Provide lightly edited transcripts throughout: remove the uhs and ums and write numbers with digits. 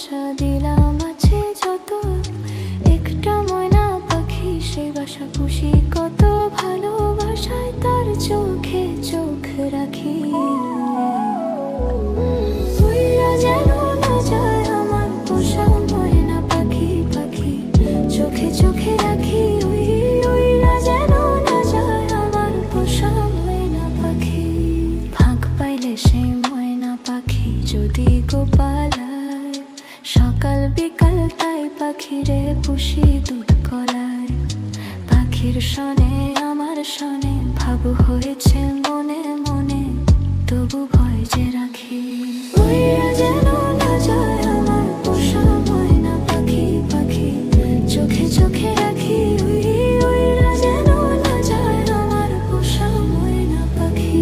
বাসা দিলাম আছে যত, একটা ময়না পাখি সেই বাসা পুষি কত, ভালোবাসায় তার চোখে চোখ রাখি। উইরা যেন না যায় আমার পোষা ময়না পাখি, পাখি চোখে চোখে রাখি। উইরা যেন না যায় আমার পোষা ময়না পাখি। ফাঁক পাইলে সেই ময়না পাখি যদি গোপালায়, সকাল বিকাল তাই পাখিরে পুষি দুধ কলায়। পাখির সনে আমার সনে ভাব হয়েছে মনে মনে, তবু ভয় যে রাখি। উইরা যেন না যায় আমার পোষা ময়না পাখি, পাখি চোখে চোখে রাখি। উইরা যেন না যায় আমার পোষা ময়না পাখি।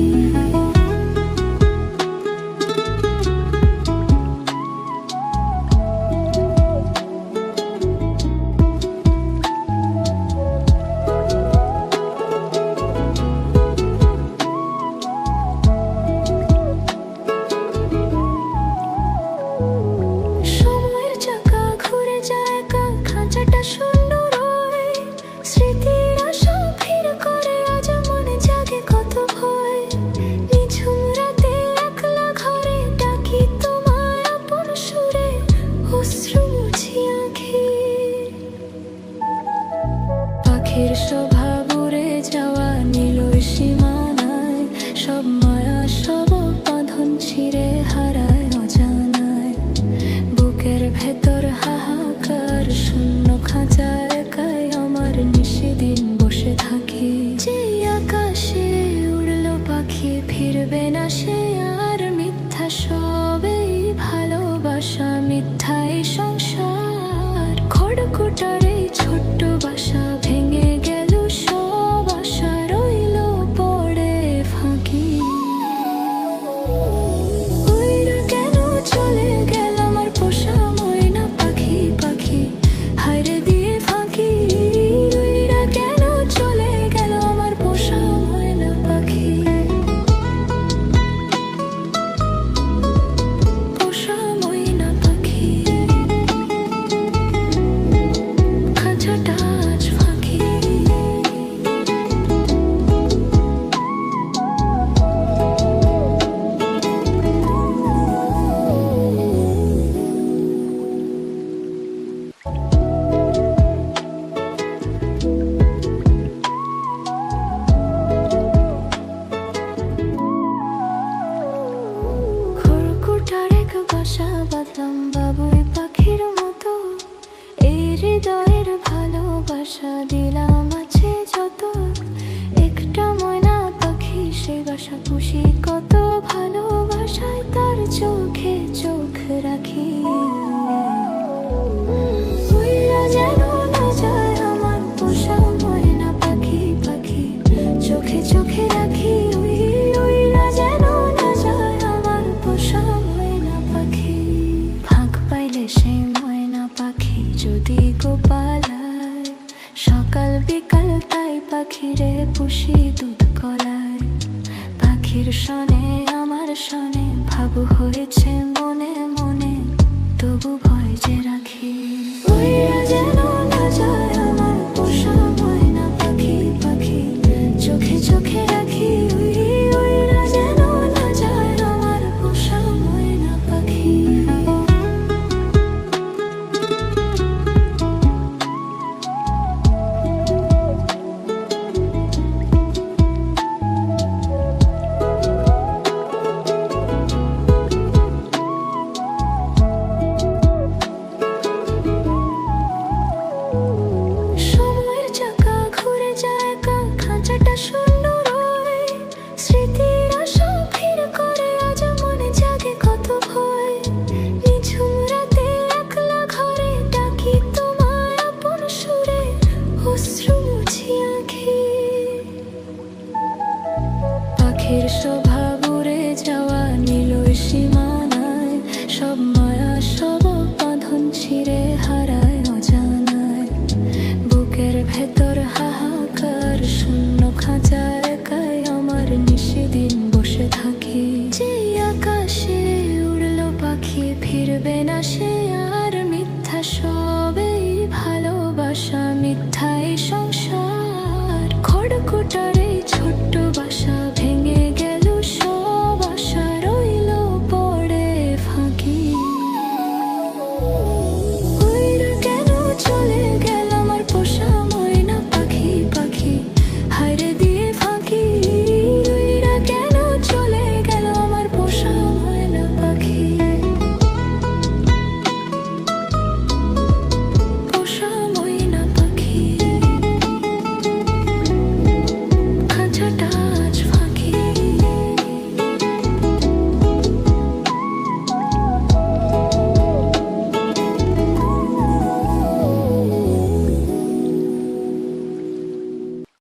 পাখির স্বভাব উড়ে যাওয়া নীলই সীমানায়, সব মায়া সব বাঁধন ছিঁড়ে হারায় অজানায়। বুকের ভেতর হাহাকার শূন্য খাঁচা একাই আমার নিশিদিন বসে থাকি। যে আকাশে উড়লো পাখি ফিরবে না সে আর, মিথ্যা সবেই ভালোবাসা মিথ্যাই সংসার। খড়কুটার এই ছোট্ট বাসা ভেঙে গেল সব আশা, রইল পড়ে ফাঁকি। উইরা কেন চলে গেল আমার পোষা ময়না পাখি, পাখি হায়রে দিয়ে ফাঁকি। উইরা কেন চলে গেল আমার পোষা ময়না পাখি, পোষা ময়না পাখি। খাঁচাটা আজ ফাঁকি। খড়কুটার এক বাসা বাঁধলাম বাবুই পাখির মতো, এই হৃদয়ের ভালোবাসা দিলাম আছে যত। একটা ময়না পাখি সেই বাসা পুষি কত, ভালোবাসায় তার চোখে চোখ রাখি। উইরা যেন না যায় আমার পোষা ময়না পাখি, পাখি চোখে চোখে রাখি। উইরা যেন না যায় আমার পোষা ময়না পাখি। ফাঁক পাইলে সেই ময়না পাখি যদি গোপালায়, সকাল বিকাল তাই পাখিরে পুষি দুধ কলায়। পাখির সনে আমার সনে ভাব হয়েছে মনে মনে, তবু ভয় যে